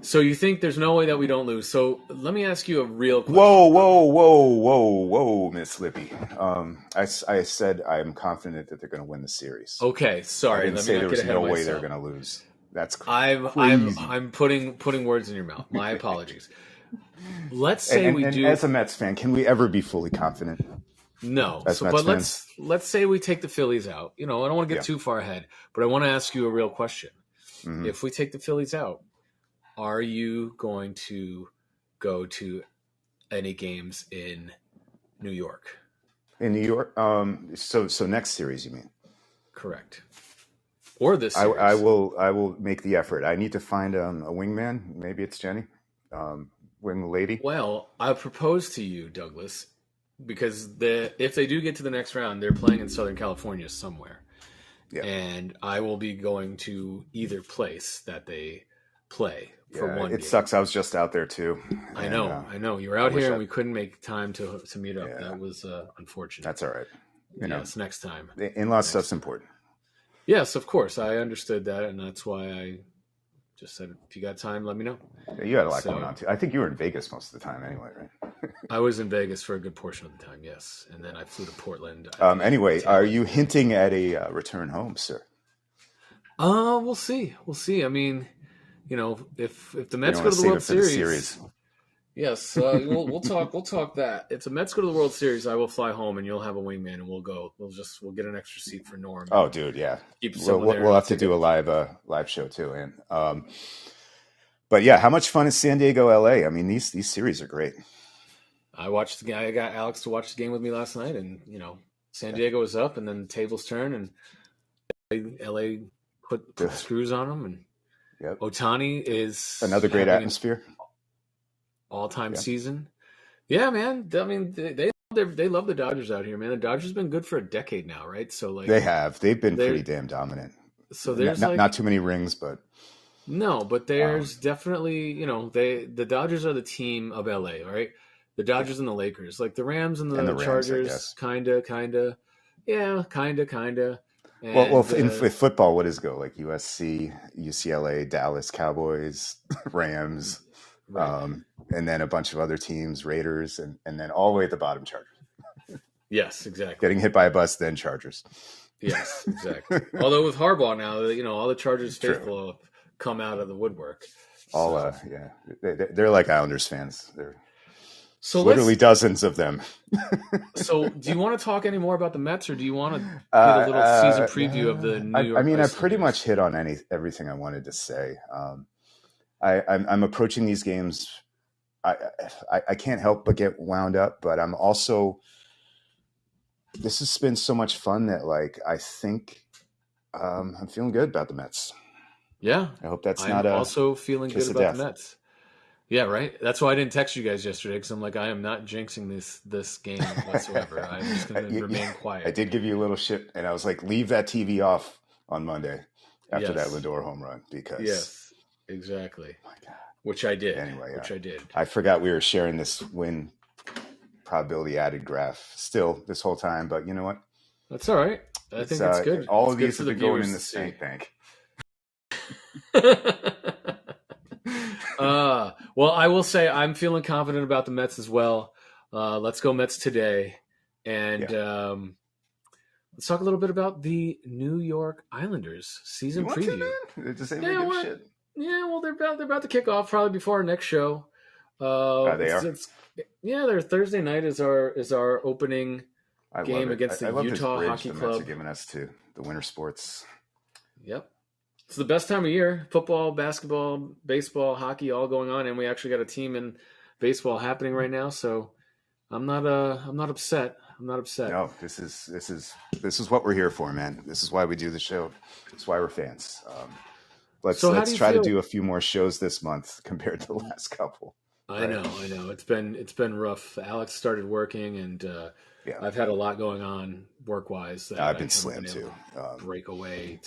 So you think there's no way that we don't lose? So let me ask you a real question. Whoa, Miss Lippy. I said I'm confident that they're going to win the series. Okay, sorry. I didn't say there was no way they're going to lose. That's crazy. I'm putting words in your mouth. My apologies. Let's say we do. As a Mets fan, can we ever be fully confident? No, but let's say we take the Phillies out. I don't want to get too far ahead, but I want to ask you a real question. Mm-hmm. If we take the Phillies out, are you going to go to any games in New York? In New York, so next series, you mean? Correct. Or this series. I will make the effort. I need to find a wingman. Maybe it's Jenny, wing lady. Well, I propose to you, Douglas. Because if they do get to the next round, they're playing in Southern California somewhere. Yeah. And I will be going to either place that they play for one game. It sucks. I was just out there too. I know. You were out here and we couldn't make time to meet up. Yeah. That was unfortunate. That's all right. Yes, next time. The in-law stuff's important. Yes, of course. I understood that, and that's why I just said, if you got time, let me know. Yeah, you had a lot going on too. I think you were in Vegas most of the time anyway, right? I was in Vegas for a good portion of the time, yes. And then I flew to Portland. Anyway, are you hinting at a return home, sir? We'll see. I mean, if the Mets go to the World Series. Yes, we'll talk that. If the Mets go to the World Series, I will fly home and you'll have a wingman and we'll go. We'll get an extra seat for Norm. Oh, dude, yeah. We'll have to do a live show too. And but yeah, how much fun is San Diego, LA? I mean, these series are great. I got Alex to watch the game with me last night, and San Diego was up, and then the tables turn, and LA put screws on them, and Ohtani is another great atmosphere. All-time season. Yeah, man. I mean, they love the Dodgers out here, man. The Dodgers have been good for a decade now, right? So they've been pretty damn dominant. So there's not too many rings, but no, but there's definitely the Dodgers are the team of LA, right? The Dodgers and the Lakers, like the Rams and the Chargers, kinda. Yeah, kinda. And, well, in football, what does it go? Like USC, UCLA, Dallas Cowboys, Rams. Right. And then a bunch of other teams, Raiders, and then all the way at the bottom, Chargers. Yes, exactly. Getting hit by a bus, then Chargers. Yes, exactly. Although with Harbaugh now, all the Chargers faithful have come out of the woodwork. They're like Islanders fans. So literally dozens of them. So do you want to talk any more about the Mets, or do you want to get a little season preview of the New York? I mean, I pretty much hit on everything I wanted to say. I'm approaching these games. I can't help but get wound up, but I'm also. This has been so much fun that I think I'm feeling good about the Mets. Yeah, I hope that's I'm also feeling good about the Mets. Yeah, right. That's why I didn't text you guys yesterday, because I'm like, I am not jinxing this game whatsoever. I'm just going to remain quiet. I did give you a little shit, and I was like, leave that TV off on Monday after that Lindor home run, because yes, exactly. Oh my God. Which I did. Anyway, I did. I forgot we were sharing this win probability added graph still this whole time, but you know what? That's all right. I think it's good. All of these have been going in the same bank. Well, I will say I'm feeling confident about the Mets as well. Let's go Mets today. And let's talk a little bit about the New York Islanders You season want to, preview. man? Does anybody give a shit? Yeah, well, they're about to kick off probably before our next show. They are. Yeah, their Thursday night is our opening I love game it. against the I love this Utah bridge Hockey the Mets are Club. giving us to the winter sports. Yep. It's the best time of year. Football, basketball, baseball, hockey, all going on, and we actually got a team in baseball happening right now. So I'm not upset. I'm not upset. No, this is what we're here for, man. This is why we do the show. That's why we're fans. Let's try to do a few more shows this month compared to the last couple. I know. It's been rough. Alex started working, and I've had a lot going on work wise. I've been slammed too. Break away.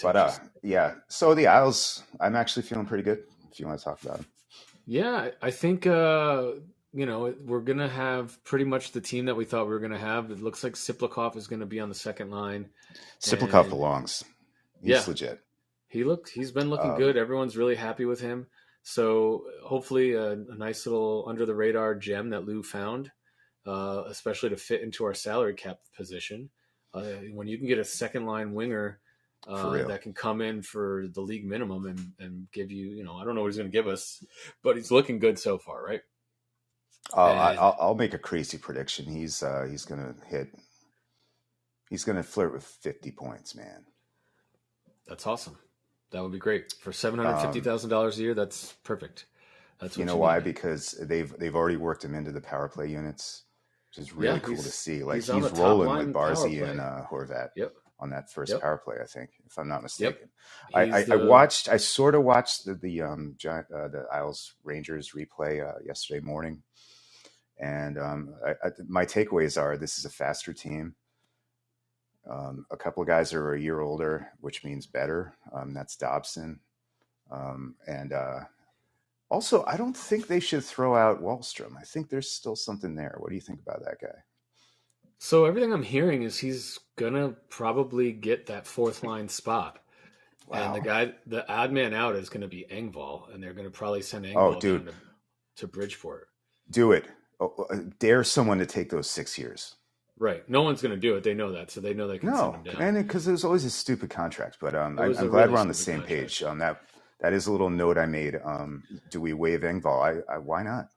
Yeah. So the Isles, I'm actually feeling pretty good. If you want to talk about them. Yeah, I think we're gonna have pretty much the team that we thought we were gonna have. It looks like Siplikov is gonna be on the second line. Siplikov belongs. He's legit. He's been looking good. Everyone's really happy with him. So hopefully a nice little under the radar gem that Lou found, especially to fit into our salary cap position. When you can get a second line winger that can come in for the league minimum and give you, I don't know what he's going to give us, but he's looking good so far, right? I'll make a crazy prediction. He's going to flirt with 50 points, man. That's awesome. That would be great for $750,000 a year. That's perfect. That's what why? Because they've already worked him into the power play units, which is really cool to see. Like he's rolling with Barzy and Horvat on that first power play. I think, if I'm not mistaken. I sort of watched the Isles Rangers replay yesterday morning, and my takeaways are this is a faster team. A couple of guys are a year older, which means better. That's Dobson. And also, I don't think they should throw out Wahlstrom. I think there's still something there. What do you think about that guy? So everything I'm hearing is he's going to probably get that fourth line spot. Wow. And the odd man out is going to be Engvall, and they're going to probably send Engvall down to Bridgeport. Do it. Dare someone to take those 6 years. Right. No one's going to do it. They know that. So they know they can send him down. And because there's always a stupid contract. But I'm glad we're on the same page. That is a little note I made. Do we waive Engvall? Why not?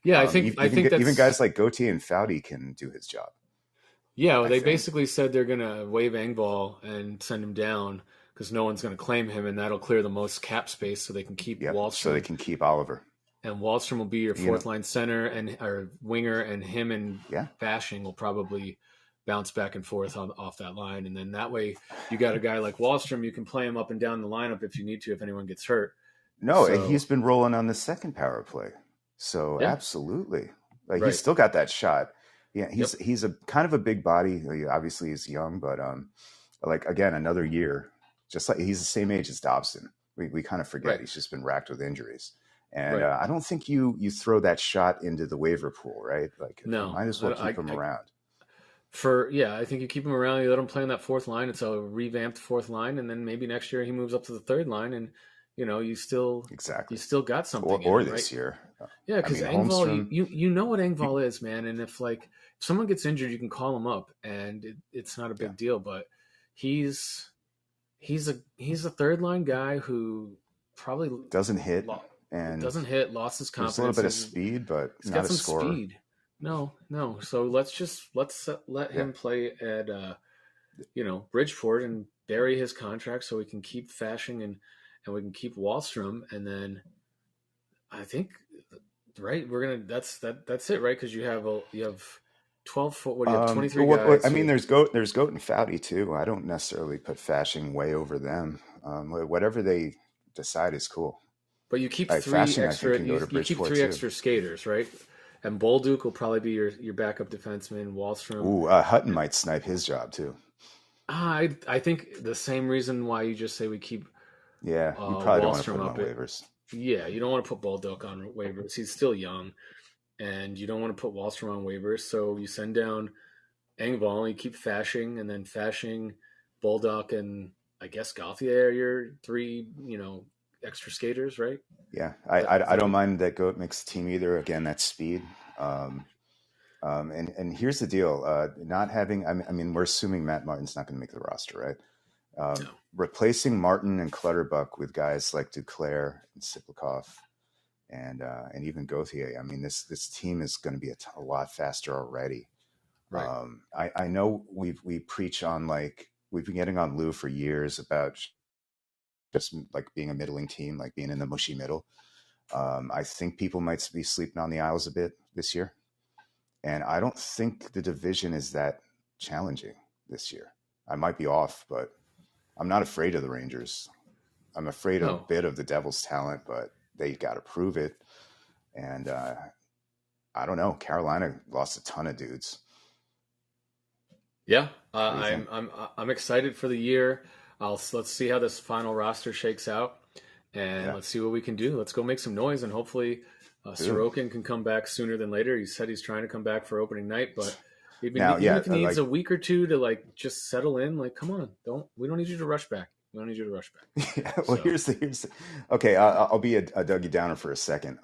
Yeah, I think even guys like Gauthier and Foudy can do his job. Yeah, well, they basically said they're going to waive Engvall and send him down because no one's going to claim him, and that'll clear the most cap space so they can keep Wahlstrom. So they can keep Oliver. And Wahlstrom will be your fourth line center or winger, and him and Bashing will probably bounce back and forth off that line. And then that way you got a guy like Wahlstrom, you can play him up and down the lineup if you need to, if anyone gets hurt. And he's been rolling on the second power play. So absolutely. He's still got that shot. Yeah, he's a kind of a big body. Obviously he's young, but again, another year. Just like he's the same age as Dobson. We kind of forget he's just been racked with injuries. And I don't think you throw that shot into the waiver pool, right? No, might as well keep him around. I think you keep him around. You let him play on that fourth line. It's a revamped fourth line, and then maybe next year he moves up to the third line, and you still got something. Or this year, because Engvall, you know what Engvall is, man. And if someone gets injured, you can call him up, and it's not a big deal. But he's a third line guy who probably doesn't hit. And lost his confidence. There's a little bit of speed, but he's not got a scorer. Speed. No. So let's let him play at Bridgeport and bury his contract so we can keep Fashing and we can keep Wahlstrom, and then I think we're gonna that's it, right? Because you have 12 foot. What do you have? 23 guys. I mean, there's Goat and Foudy too. I don't necessarily put Fashing way over them. Whatever they decide is cool. But you keep three extra skaters, right? And Bolduc will probably be your backup defenseman. Wahlstrom. Ooh, Hutton might snipe his job too. I think the same reason why you just say we keep. Yeah, you probably don't want to put him on waivers. Yeah, you don't want to put Bolduc on waivers. He's still young, and you don't want to put Wahlstrom on waivers. So you send down Engvall, and you keep Fashing, and then Fashing, Bolduc, and I guess Gauthier are your three, extra skaters, right? Yeah, I don't mind that Goat makes the team either. Again, that's speed. And here's the deal: not having. I mean, we're assuming Matt Martin's not going to make the roster, right? No. Replacing Martin and Clutterbuck with guys like Duclair and Siplikov and even Gauthier. I mean, this team is going to be a lot faster already. Right. I know we preach on, like, we've been getting on Lou for years about just like being a middling team, like being in the mushy middle. I think people might be sleeping on the Isles a bit this year. And I don't think the division is that challenging this year. I might be off, but I'm not afraid of the Rangers. I'm afraid of a bit of the Devils' talent, but they got to prove it. And I don't know. Carolina lost a ton of dudes. Yeah, I'm excited for the year. Let's see how this final roster shakes out, and let's see what we can do. Let's go make some noise, and hopefully Sorokin can come back sooner than later. He said he's trying to come back for opening night, but even if he needs a week or two to like just settle in, like, come on, we don't need you to rush back. We don't need you to rush back. Yeah, well, so. here's the okay. I'll be a Dougie Downer for a second.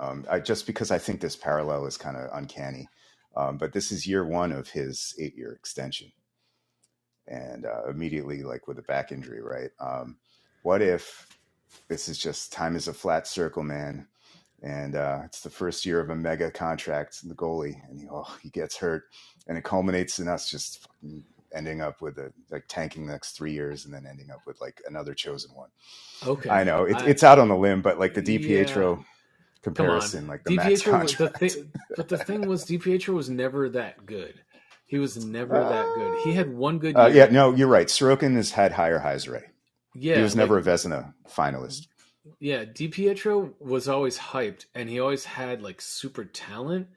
Just because I think this parallel is kind of uncanny, but this is year one of his 8-year extension. And immediately, like, with a back injury, right? What if this is just time is a flat circle, man, and it's the first year of a mega contract in the goalie, and he gets hurt, and it culminates in us just ending up with tanking the next 3 years, and then ending up with like another chosen one. Okay, I know it's out on the limb, but like the DiPietro comparison, like the Mats contract. But the thing was, DiPietro was never that good. He was never that good. He had one good year. Yeah, no, you're right. Sorokin has had higher highs already. Yeah, he was never a Vezina finalist. Yeah, DiPietro was always hyped, and he always had like super talent.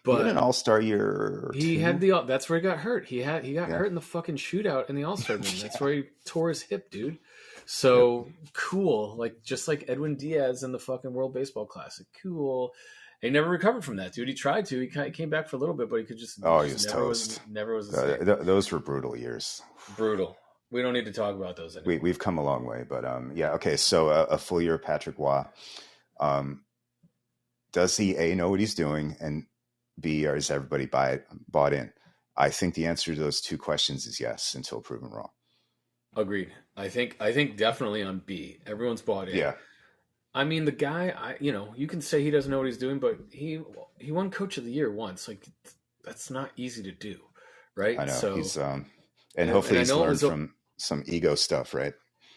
But he had an All-Star year. He had that's where he got hurt. He got hurt in the fucking shootout in the All-Star game. That's where he tore his hip, dude. So cool, like just like Edwin Diaz in the fucking World Baseball Classic. Cool. He never recovered from that, dude. He tried to. He came back for a little bit, but he could just. He was toast. Never was the same. Those were brutal years. Brutal. We don't need to talk about those anymore. We've come a long way, but yeah, okay. So a full year of Patrick Roy. Does he A, know what he's doing, and B, or is everybody bought in? I think the answer to those two questions is yes, until proven wrong. Agreed. I think definitely on B. Everyone's bought in. Yeah. I mean, the guy, you can say he doesn't know what he's doing, but he won Coach of the Year once. Like, that's not easy to do, right? I know. So, he's and hopefully he's learned from some ego stuff, right?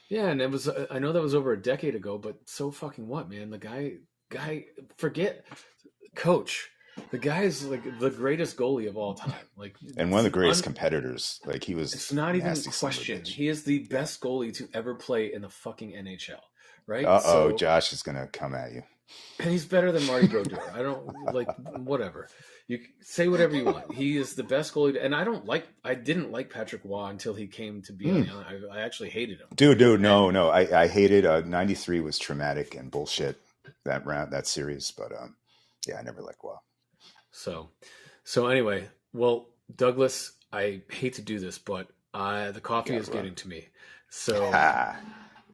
Yeah, and it was. I know that was over a decade ago, but so fucking what, man? The guy, forget Coach. The guy is like the greatest goalie of all time, like, and one of the greatest competitors. Like, he was. It's not even a question. He is the best goalie to ever play in the fucking NHL. Right? So, Josh is gonna come at you. And he's better than Marty Brodeur. I don't like whatever. You say whatever you want. He is the best goalie, and I didn't like Patrick Roy until he came to be. I actually hated him. Dude, no. I hated. 93 was traumatic and bullshit, that series. But yeah, I never liked Roy. So anyway, well, Douglas, I hate to do this, but the coffee is getting to me. So.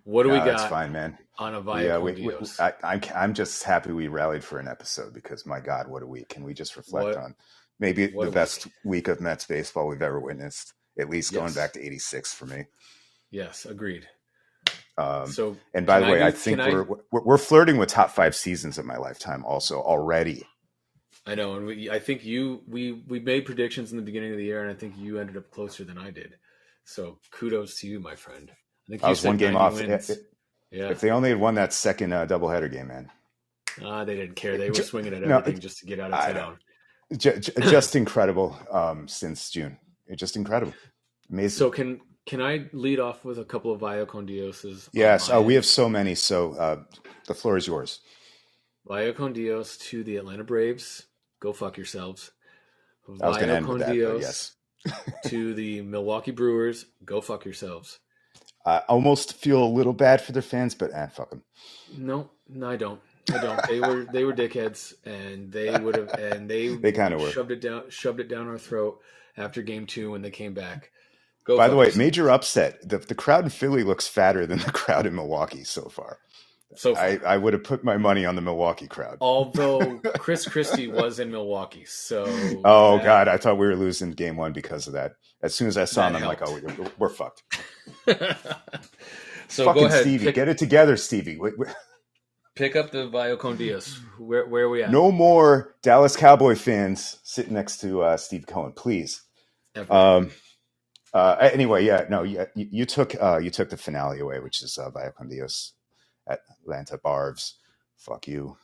What do we got? That's fine, man. On a Viacom I'm just happy we rallied for an episode because, my God, what a week! Can we just reflect on maybe the best week of Mets baseball we've ever witnessed? At least going back to '86 for me. Yes, agreed. So, and by the way, I think we're flirting with top 5 seasons of my lifetime also already. I know, and I think we made predictions in the beginning of the year, and I think you ended up closer than I did. So kudos to you, my friend. I was one game off. If they only had won that second doubleheader game, man. They didn't care. They were swinging at everything just to get out of town. Just incredible since June. Just incredible. Amazing. So can I lead off with a couple of Vio con Dioses? Yes. We have so many. So the floor is yours. Vio con Dios to the Atlanta Braves. Go fuck yourselves. I was going to end with that, yes. To the Milwaukee Brewers. Go fuck yourselves. I almost feel a little bad for their fans, but fuck them. No, I don't. They were dickheads, and they would have, and they kind of were shoved it down our throat after Game 2 when they came back. By the way, major upset. The crowd in Philly looks fatter than the crowd in Milwaukee so far. So far. I would have put my money on the Milwaukee crowd. Although Chris Christie was in Milwaukee, so God, I thought we were losing game 1 because of that. As soon as I saw him, I'm like, oh, we're fucked. So fucking go ahead, Stevie, get it together, Stevie. Pick up the Vio con Dios. Where are we at? No more Dallas Cowboy fans sitting next to Steve Cohen, please. Anyway, you took the finale away, which is Vio con Dios, Atlanta Barbs. Fuck you.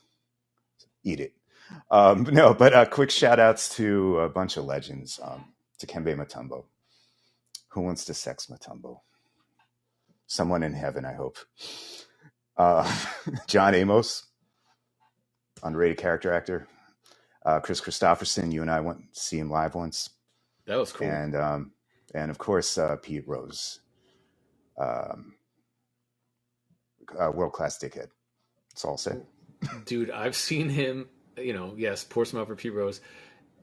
Eat it. No, but quick shout outs to a bunch of legends. To Kembe Mutombo. Who wants to sex Mutombo? Someone in heaven, I hope. John Amos, underrated character actor. Chris Christopherson, you and I went to see him live once. That was cool. And of course, Pete Rose, world-class dickhead. That's all I'll say. Dude, I've seen him, yes, pour some out for Pete Rose.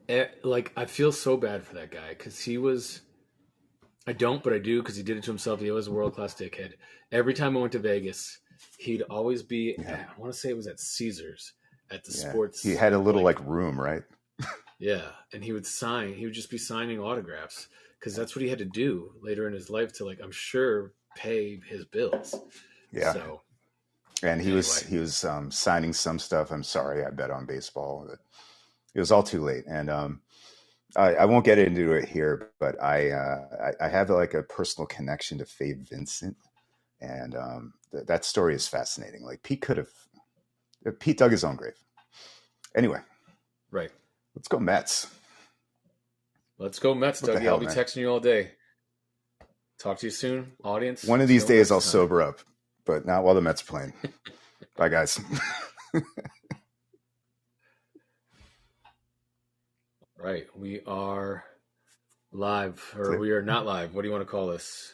I feel so bad for that guy because he was... I don't, but I do because he did it to himself. He was a world-class dickhead. Every time I went to Vegas, he'd always be, I want to say it was at Caesars, at the sports. He had a little room, right? Yeah, and he would just be signing autographs because that's what he had to do later in his life to, I'm sure, pay his bills. Yeah. So, and he was signing some stuff. I'm sorry, I bet on baseball. But it was all too late. And I won't get into it here, but I have a personal connection to Faye Vincent, and that story is fascinating. Pete dug his own grave. Anyway, right. Let's go Mets. Let's go Mets, Dougie. I'll be texting you all day. Talk to you soon, audience. One of these days I'll sober up, but not while the Mets are playing. Bye, guys. Right. We are live, or we are not live. What do you want to call this?